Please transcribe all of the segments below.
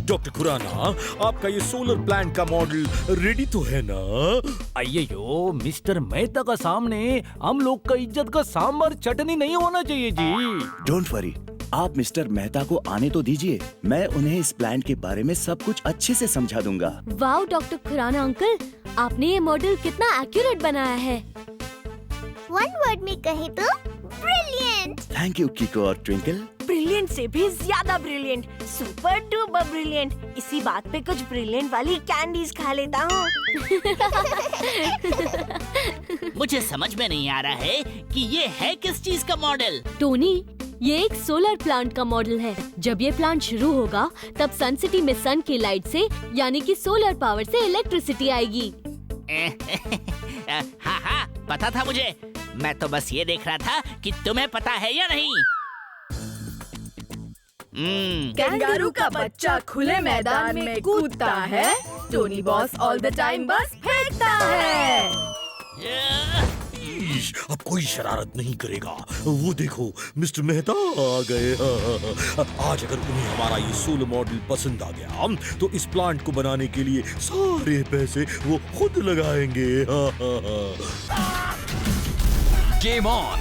Doctor Khurana, आपका ये solar plant का मॉडल रेडी तो है ना? अय्यो मिस्टर मेहता का सामने हम लोग का इज्जत का सांबर चटनी नहीं होना चाहिए जी। डोंट वरी, आप मिस्टर मेहता को आने तो दीजिए। मैं उन्हें इस प्लांट के बारे में सब कुछ अच्छे से समझा दूंगा। वाओ डॉक्टर खुराना अंकल, आपने ये मॉडल कितना एक्यूरेट बनाया है। वन वर्ड में कहे तो ब्रिलियंट। थैंक यू कीको और ट्विंकल। ब्रिलियंट से भी ज्यादा ब्रिलियंट, सुपर डुपर ब्रिलियंट। इसी बात पे कुछ ब्रिलियंट वाली कैंडीज खा लेता हूँ। मुझे समझ में नहीं आ रहा है कि ये है किस चीज का मॉडल। टोनी, ये एक सोलर प्लांट का मॉडल है। जब ये प्लांट शुरू होगा तब सन सिटी में सन की लाइट से यानी कि सोलर पावर से इलेक्ट्रिसिटी आएगी। हाँ हाँ, पता था मुझे। मैं तो बस ये देख रहा था कि तुम्हें पता है या नहीं। कैंगारू का बच्चा खुले मैदान में कूदता है, Tony boss all the time बस फेंकता है। अब कोई शरारत नहीं करेगा। वो देखो मिस्टर मेहता आ गए। आज अगर उन्हें हमारा ये सोलर मॉडल पसंद आ गया तो इस प्लांट को बनाने के लिए सारे पैसे वो खुद लगाएंगे। Game on.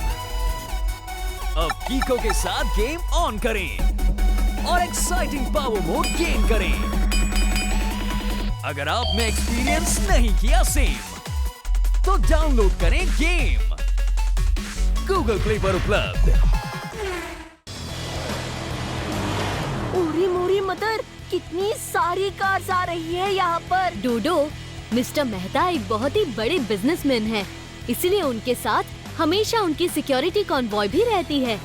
अब कीको के साथ गेम ऑन करें और एक्साइटिंग पावर मोड गेन करें। अगर आपने एक्सपीरियंस नहीं किया सेम तो डाउनलोड करें गेम गूगल प्ले पर उपलब्ध। ओरी मोरी मदर, कितनी सारी कार्स आ रही है यहाँ पर। डोडो, मिस्टर मेहता एक बहुत ही बड़े बिजनेसमैन हैं, इसलिए उनके साथ हमेशा उनकी सिक्योरिटी कॉन्वॉय भी रहती है।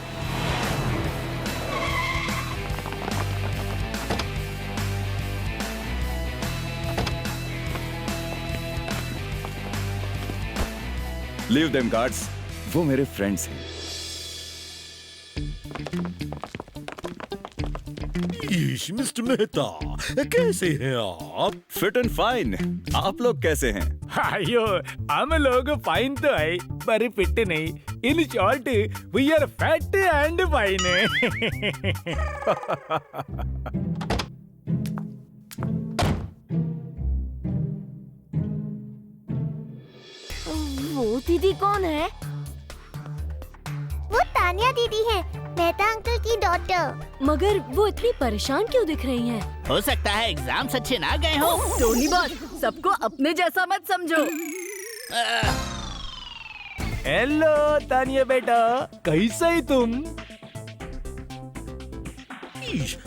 लीव देम गार्ड्स, वो मेरे फ्रेंड्स हैं। मिस्टर मेहता, कैसे हैं आप? Fit and fine. आप लोग कैसे हैं? अयो, हम लोग फाइन तो है पर फिट नहीं। In short we are fat and fine. वो दीदी कौन है? वो तानिया दीदी है, मेहता अंकल की डॉटर। मगर वो इतनी परेशान क्यों दिख रही हैं? हो सकता है एग्जाम्स अच्छे ना गए हो। टोनी बॉस, सबको अपने जैसा मत समझो। हेलो तानिया बेटा, कैसे ही तुम?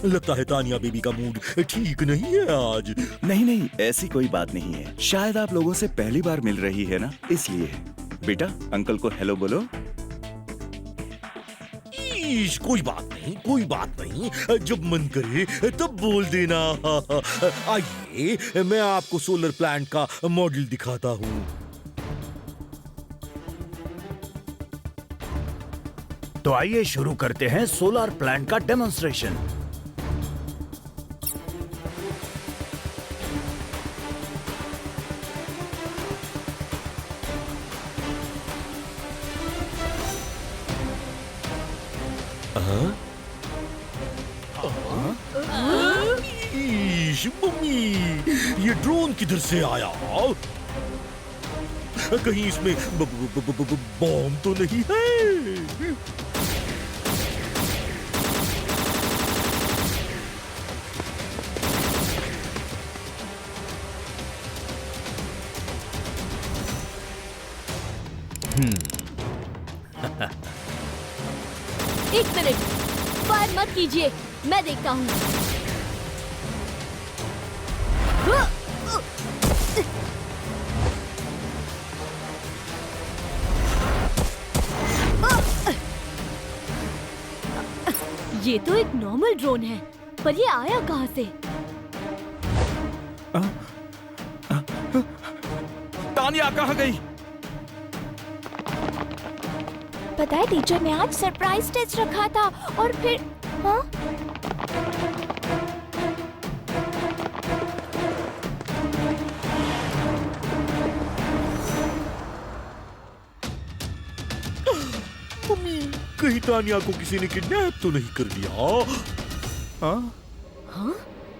लगता है तानिया बेबी का मूड ठीक नहीं है आज। नहीं, ऐसी कोई बात नहीं है। शायद आप लोगों से पहली बार मिल रही है ना, इसलिए। बेटा, अंकल को हेलो बोलो। कोई बात नहीं, जब मन करे तब बोल देना। आइए, मैं आपको सोलर प्लांट का मॉडल दिखाता हूँ। तो आइए शुरू करते हैं सोलर प्लांट का डेमोन्स्ट्रेशन। मम्मी, ये ड्रोन किधर से आया? कहीं इसमें बॉम्ब तो नहीं है? एक मिनट, फायर मत कीजिए, मैं देखता हूँ। ये तो एक नॉर्मल ड्रोन है, पर ये आया कहाँ से? तानिया कहाँ गई? पता है टीचर ने आज सरप्राइज टेस्ट रखा था और फिर हाँ? मम्मी, कहीं तानिया को किसी ने किडनैप तो नहीं कर लिया? हाँ?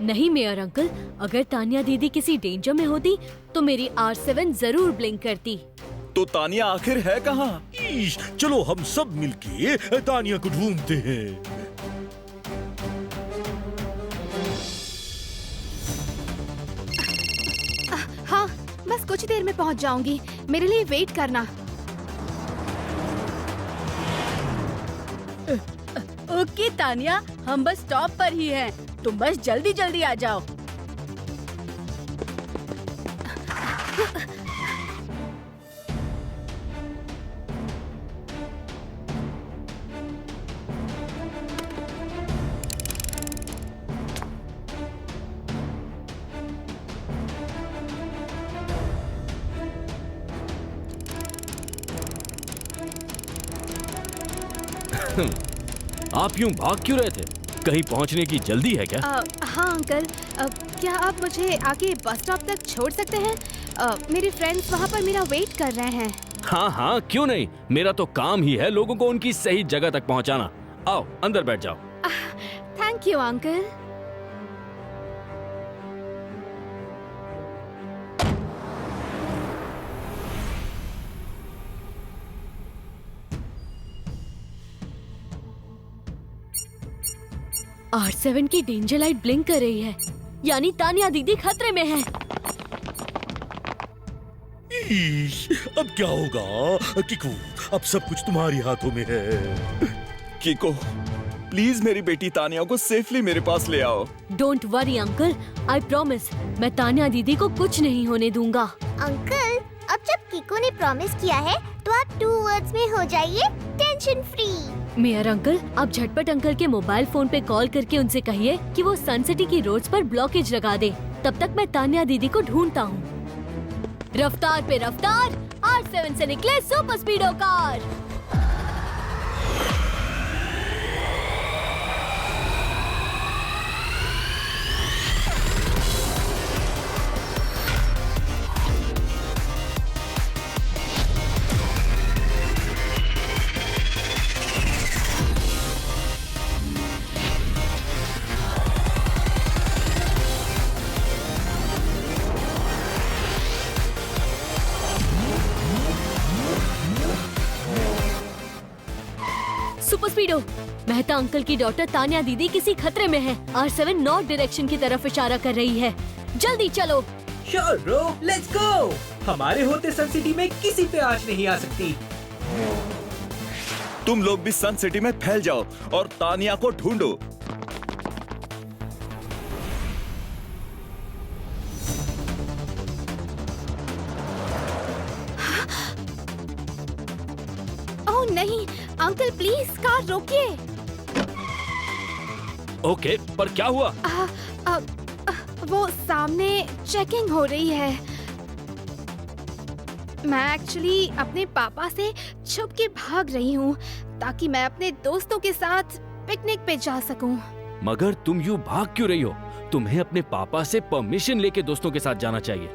नहीं मेयर अंकल, अगर तानिया दीदी किसी डेंजर में होती तो मेरी R7 जरूर ब्लिंक करती। तो तानिया आखिर है कहाँ? ईश, चलो हम सब मिलके तानिया को ढूंढते हैं। हाँ, बस कुछ देर में पहुंच जाऊंगी। मेरे लिए वेट करना। ओके तानिया, हम बस स्टॉप पर ही हैं। तुम बस जल्दी जल्दी आ जाओ। आप यूं भाग क्यों रहे थे? कहीं पहुंचने की जल्दी है क्या? हाँ अंकल, क्या आप मुझे आगे बस स्टॉप तक छोड़ सकते हैं? मेरे फ्रेंड्स वहाँ पर मेरा वेट कर रहे हैं। हाँ हाँ, क्यों नहीं। मेरा तो काम ही है लोगों को उनकी सही जगह तक पहुंचाना। आओ अंदर बैठ जाओ। Thank you uncle. R7 की डेंजर लाइट ब्लिंक कर रही है, यानी तानिया दीदी खतरे में है। ईश, अब क्या होगा? किकू, अब सब कुछ तुम्हारी हाथों में है। किको, प्लीज मेरी बेटी तानिया को सेफली मेरे पास ले आओ। Don't worry uncle, I promise, मैं तानिया दीदी को कुछ नहीं होने दूंगा। अंकल, अब जब किको ने प्रॉमिस किया है तो आप 2 वर्ड्स में हो जाइए टेंशन फ्री। मेयर अंकल, आप झटपट अंकल के मोबाइल फोन पे कॉल करके उनसे कहिए कि वो सन सिटी की रोड्स पर ब्लॉकेज लगा दे। तब तक मैं तानिया दीदी को ढूंढता हूँ। रफ्तार पे रफ्तार, R7 से निकले super स्पीडो car. Super स्पीडो, Mehta uncle की डॉटर तानिया दीदी किसी खतरे में है। R7 नॉर्थ डायरेक्शन की तरफ इशारा कर रही है। जल्दी चलो। Sure bro, let's go. हमारे होते सन सिटी में किसी पे आँच नहीं आ सकती। तुम लोग भी सन सिटी में फैल जाओ और तानिया को ढूंढो। ओह नहीं, अंकल प्लीज कार रोकिए। ओके, पर क्या हुआ? वो सामने चेकिंग हो रही है। मैं एक्चुअली अपने पापा से छुप के भाग रही हूँ ताकि मैं अपने दोस्तों के साथ पिकनिक पे जा सकूं। मगर तुम यूं भाग क्यों रही हो? तुम्हें अपने पापा से परमिशन लेके दोस्तों के साथ जाना चाहिए।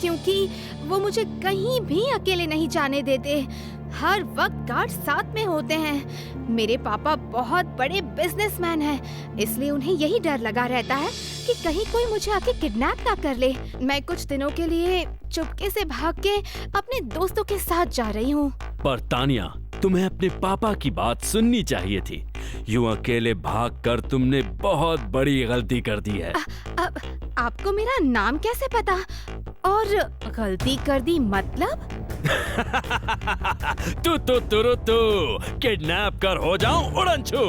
क्योंकि वो मुझे कहीं भी अकेले नहीं जाने देते। हर वक्त गार्ड साथ में होते हैं। मेरे पापा बहुत बड़े बिजनेसमैन हैं, इसलिए उन्हें यही डर लगा रहता है कि कहीं कोई मुझे आके किडनैप ना कर ले। मैं कुछ दिनों के लिए चुपके से भाग के अपने दोस्तों के साथ जा रही हूँ। पर तानिया, तुम्हें अपने पापा की बात सुननी चाहिए थी। यूं अकेले भागकर तुमने बहुत बड़ी गलती कर दी है। आपको मेरा नाम कैसे पता? और गलती कर दी मतलब? तू किडनैप कर हो जाऊं उड़नछू।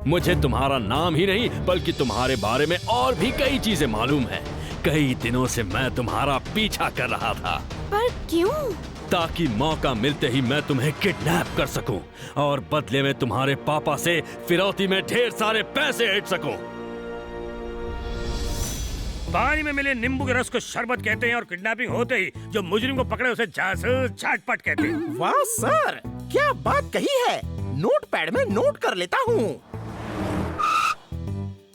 मुझे तुम्हारा नाम ही नहीं बल्कि तुम्हारे बारे में और भी कई चीजें मालूम है। कई दिनों से मैं तुम्हारा पीछा कर रहा था। पर क्यों? ताकि मौका मिलते ही मैं तुम्हें किडनैप कर सकूं और बदले में तुम्हारे पापा से फिरौती में ढेर सारे पैसे ऐंठ सकूं। पानी में मिले नींबू के रस को शरबत कहते हैं और किडनैपिंग होते ही जो मुजरिम को पकड़े उसे जासूस झाटपट कहते हैं। वाह सर, क्या बात कही है। नोटपैड में नोट कर लेता हूँ।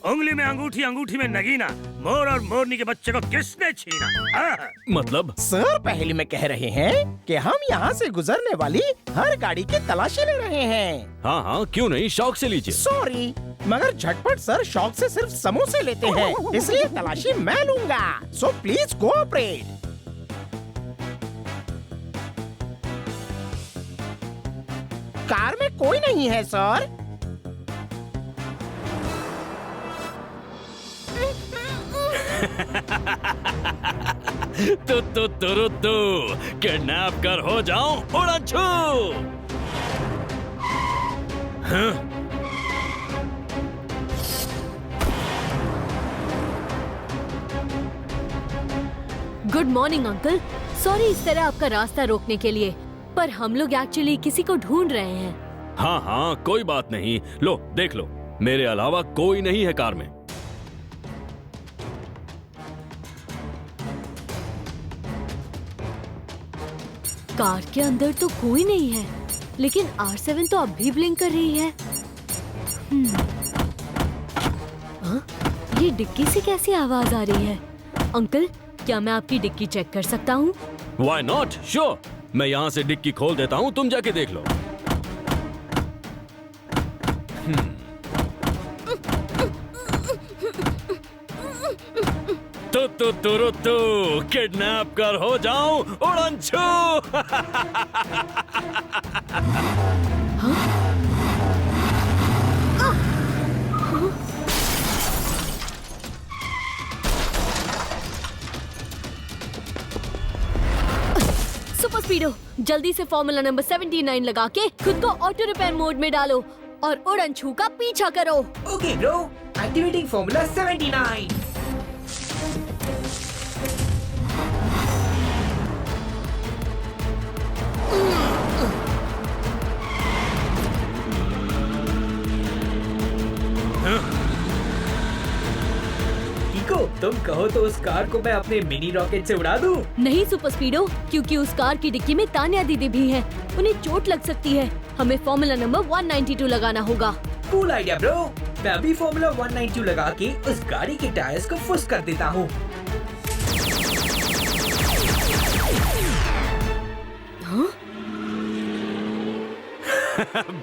उंगली में अंगूठी, अंगूठी में नगीना, मोर और मोरनी के बच्चे को किसने छीना? मतलब सर पहले में कह रहे हैं कि हम यहाँ से गुजरने वाली हर गाड़ी की तलाशी ले रहे हैं। हाँ हाँ, क्यों नहीं, शौक से लीजिए। सॉरी, मगर झटपट सर शौक से सिर्फ समोसे लेते हैं, इसलिए तलाशी मैं लूंगा। So please cooperate. कार में कोई नहीं है सर। तू किडनैप कर हो जाऊं उड़नछू। Good morning uncle. सॉरी इस तरह आपका रास्ता रोकने के लिए, पर हम लोग एक्चुअली किसी को ढूंढ रहे हैं। हाँ हाँ, कोई बात नहीं। लो देख लो, मेरे अलावा कोई नहीं है कार में। कार के अंदर तो कोई नहीं है, लेकिन R7 तो अब भी ब्लिंक कर रही है। हाँ? ये डिक्की से कैसी आवाज आ रही है? अंकल, क्या मैं आपकी डिक्की चेक कर सकता हूँ? Why not? Sure. मैं यहाँ से डिक्की खोल देता हूँ, तुम जाके देख लो। तू किडनैप कर हो जाऊं उड़नछू। सुपर स्पीडो, जल्दी से फॉर्मूला नंबर 79 लगा के खुद को ऑटो रिपेयर मोड में डालो और उड़नछू का पीछा करो। Okay bro, activating formula 79। तुम कहो तो उस कार को मैं अपने मिनी रॉकेट से उड़ा दूं? नहीं सुपर स्पीडो, क्योंकि उस कार की डिक्की में तान्या दीदी भी है, उन्हें चोट लग सकती है। हमें फॉर्मूला नंबर 192 लगाना होगा। कूल आइडिया ब्रो, मैं अभी फॉर्मूला 192 लगा के उस गाड़ी के टायर्स को फुस कर देता हूँ। हाँ?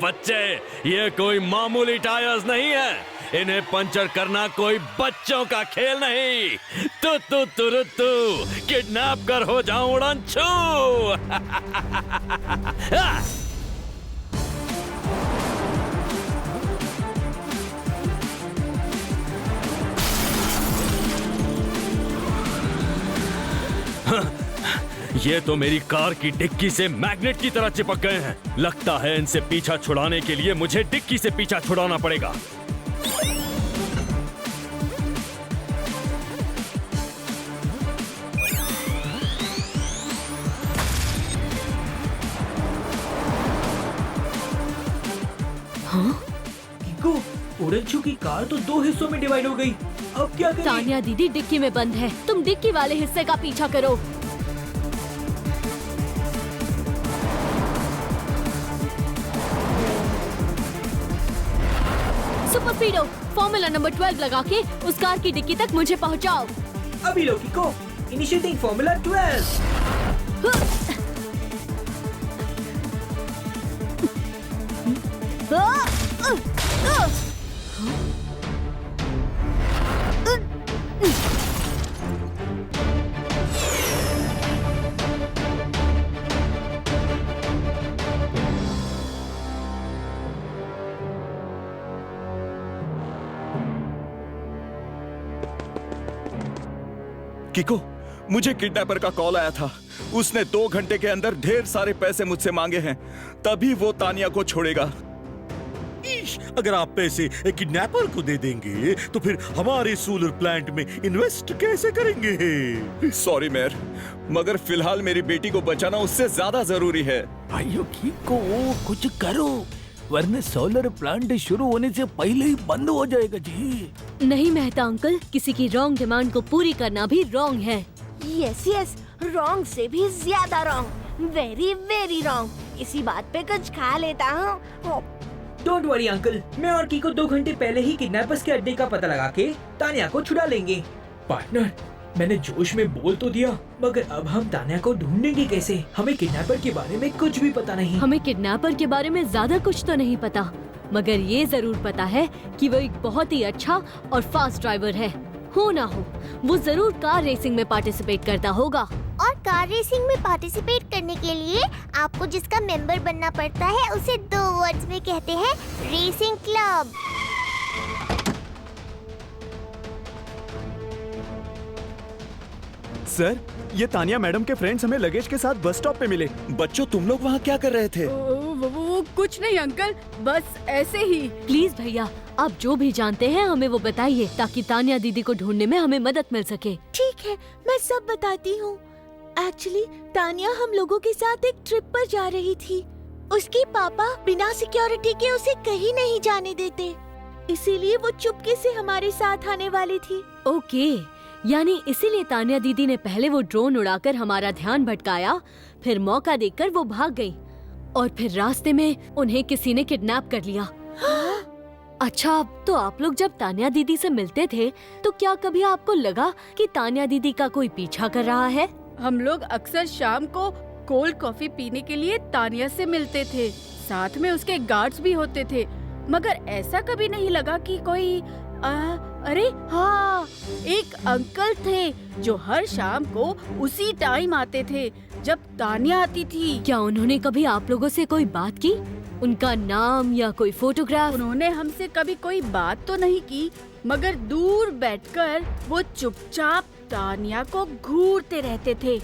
बच्चे, ये कोई मामूली टायर्स नहीं है, इन्हें पंचर करना कोई बच्चों का खेल नहीं। तू किडनैप कर हो जाऊं उड़नछू। ये तो मेरी कार की डिक्की से मैग्नेट की तरह चिपक गए हैं। लगता है इनसे पीछा छुड़ाने के लिए मुझे डिक्की से पीछा छुड़ाना पड़ेगा। उड़नछू की कार तो 2 हिस्सों में डिवाइड हो गई। अब क्या करें? तान्या दीदी डिक्की में बंद है, तुम डिक्की वाले हिस्से का पीछा करो। सुपर स्पीडो, फॉर्मूला नंबर 12 लगा के उस कार की डिक्की तक मुझे पहुंचाओ। अभी लोकी को इनिशिएटिंग फॉर्मूला 12। किको, मुझे किडनैपर का कॉल आया था। उसने 2 घंटे के अंदर ढेर सारे पैसे मुझसे मांगे हैं, तभी वो तानिया को छोड़ेगा। अगर आप पैसे किडनैपर को दे देंगे तो फिर हमारे सोलर प्लांट में इन्वेस्ट कैसे करेंगे? सॉरी मेयर, मगर फिलहाल मेरी बेटी को बचाना उससे ज्यादा जरूरी है। भाइयों को कुछ करो, वरना सोलर प्लांट शुरू होने से पहले ही बंद हो जाएगा जी। नहीं मेहता अंकल, किसी की रॉन्ग डिमांड को पूरी करना भी रॉन्ग है। यस, रॉन्ग से भी ज्यादा रॉन्ग, वेरी वेरी रॉन्ग। इसी बात पे कुछ खा लेता हूँ। डोंट वरी अंकल, मैं और कीको 2 घंटे पहले ही किडनैपर्स के अड्डे का पता लगा के तान्या को छुड़ा लेंगे। पार्टनर, मैंने जोश में बोल तो दिया, मगर अब हम तान्या को ढूंढेंगे कैसे? हमें किडनैपर के बारे में कुछ भी पता नहीं। हमें किडनैपर के बारे में ज्यादा कुछ तो नहीं पता, मगर ये जरूर पता है कि वो एक बहुत ही अच्छा और फास्ट ड्राइवर है। हो ना हो, वो जरूर कार रेसिंग में पार्टिसिपेट करता होगा। और कार रेसिंग में पार्टिसिपेट करने के लिए आपको जिसका मेंबर बनना पड़ता है उसे 2 वर्ड्स में कहते हैं रेसिंग क्लब। सर, ये तानिया मैडम के फ्रेंड्स हमें लगेज के साथ बस स्टॉप पे मिले। बच्चों, तुम लोग वहाँ क्या कर रहे थे? वो कुछ नहीं अंकल, बस ऐसे ही। प्लीज भैया, आप जो भी जानते हैं हमें वो बताइए, ताकि तान्या दीदी को ढूंढने में हमें मदद मिल सके। ठीक है, मैं सब बताती हूँ। एक्चुअली तान्या हम लोगों के साथ एक ट्रिप पर जा रही थी। उसके पापा बिना सिक्योरिटी के उसे कहीं नहीं जाने देते, इसीलिए वो चुपके से हमारे साथ आने वाली थी। ओके, यानी इसीलिए तान्या दीदी ने पहले वो ड्रोन उड़ाकर हमारा ध्यान भटकाया, फिर मौका देखकर वो भाग गई और फिर रास्ते में उन्हें किसी ने किडनैप कर लिया। अच्छा, तो आप लोग जब तान्या दीदी से मिलते थे तो क्या कभी आपको लगा कि तान्या दीदी का कोई पीछा कर रहा है? हम लोग अक्सर शाम को कोल्ड कॉफी पीने के लिए तानिया से मिलते थे, साथ में उसके गार्ड्स भी होते थे, मगर ऐसा कभी नहीं लगा कि कोई अरे हाँ, एक अंकल थे जो हर शाम को उसी टाइम आते थे जब तानिया आती थी। क्या उन्होंने कभी आप लोगों से कोई बात की? उनका नाम या कोई फोटोग्राफ? उन्होंने हमसे कभी कोई बात तो नहीं की, मगर दूर बैठकर वो चुपचाप तानिया को घूरते रहते थे।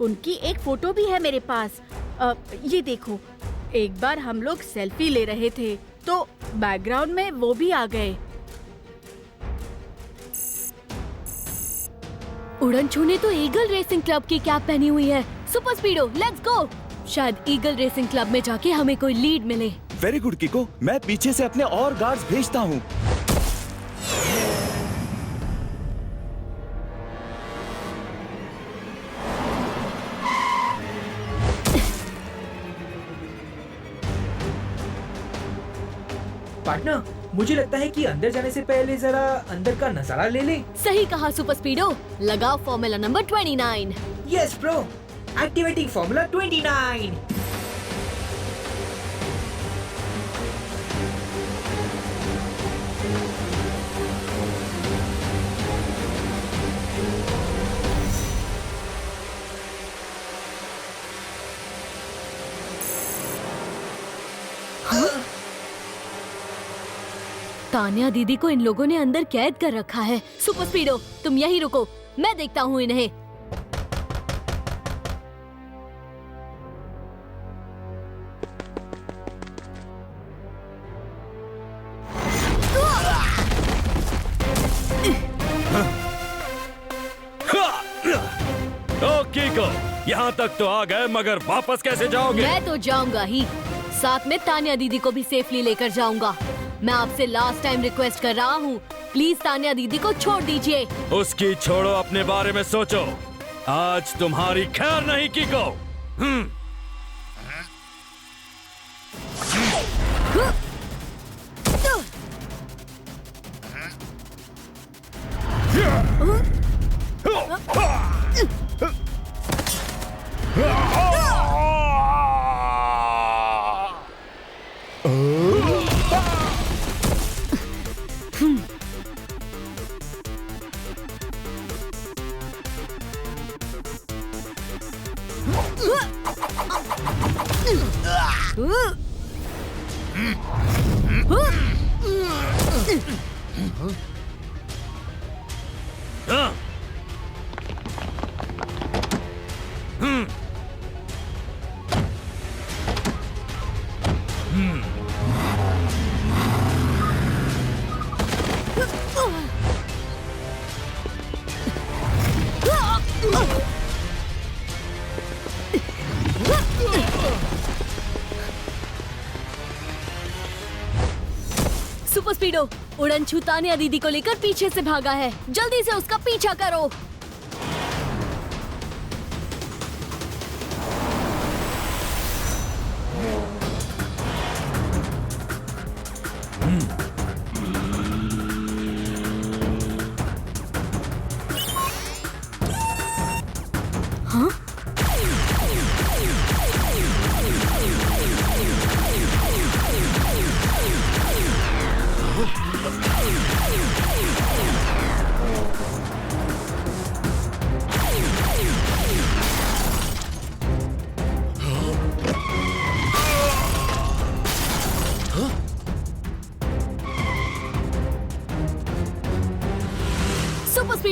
उनकी एक फोटो भी है मेरे पास। ये देखो, एक बार हम लोग सेल्फी ले रहे थे तो बैकग्राउंड में वो भी आ गए। उड़न छू तो ईगल रेसिंग क्लब की कैप पहनी हुई है। Super speedo, let's go. शायद ईगल रेसिंग क्लब में जाके हमें कोई लीड मिले। वेरी गुड कीको, मैं पीछे से अपने और गार्ड्स भेजता हूँ। पार्टनर, मुझे लगता है कि अंदर जाने से पहले जरा अंदर का नजारा ले ले। सही कहा सुपर स्पीडो, लगाओ formula number 29। Yes bro, activating formula 29। Tanya दीदी को इन लोगों ने अंदर कैद कर रखा है। सुपर स्पीडो, तुम यहीं रुको, मैं देखता हूँ इन्हें। ओके को, यहाँ तक तो आ गए, मगर वापस कैसे जाओगे? मैं तो जाऊंगा ही, साथ में तान्या दीदी को भी सेफली लेकर जाऊंगा। मैं आपसे लास्ट टाइम रिक्वेस्ट कर रहा हूँ, प्लीज तान्या दीदी को छोड़ दीजिए। उसकी छोड़ो, अपने बारे में सोचो। आज तुम्हारी खैर नहीं कीको। सुपर स्पीडो, उड़न छू तान्या दीदी को लेकर पीछे से भागा है, जल्दी से उसका पीछा करो।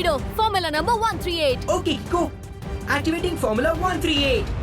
Speedo formula number 138। Okay Kiko, activating formula 138।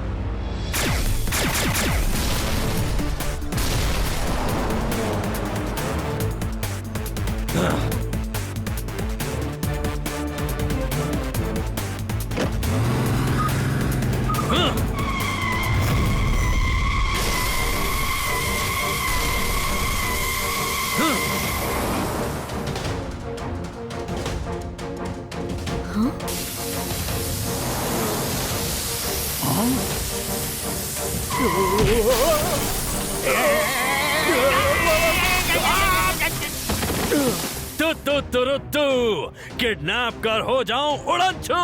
तू किडनैप कर हो जाऊं उड़नछू।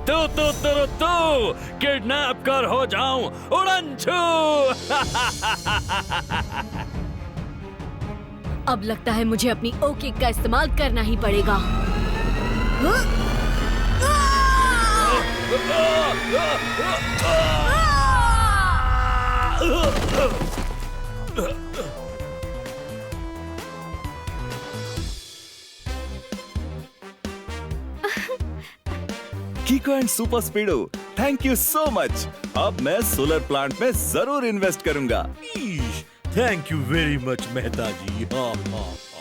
तू किडनैप कर हो जाऊं उड़नछू। अब लगता है मुझे अपनी ओ किक का इस्तेमाल करना ही पड़ेगा। Kiko and super Speedo, thank you so much. अब मैं सोलर प्लांट में जरूर इन्वेस्ट करूंगा। Thank you very much Mehta ji. हाँ हाँ।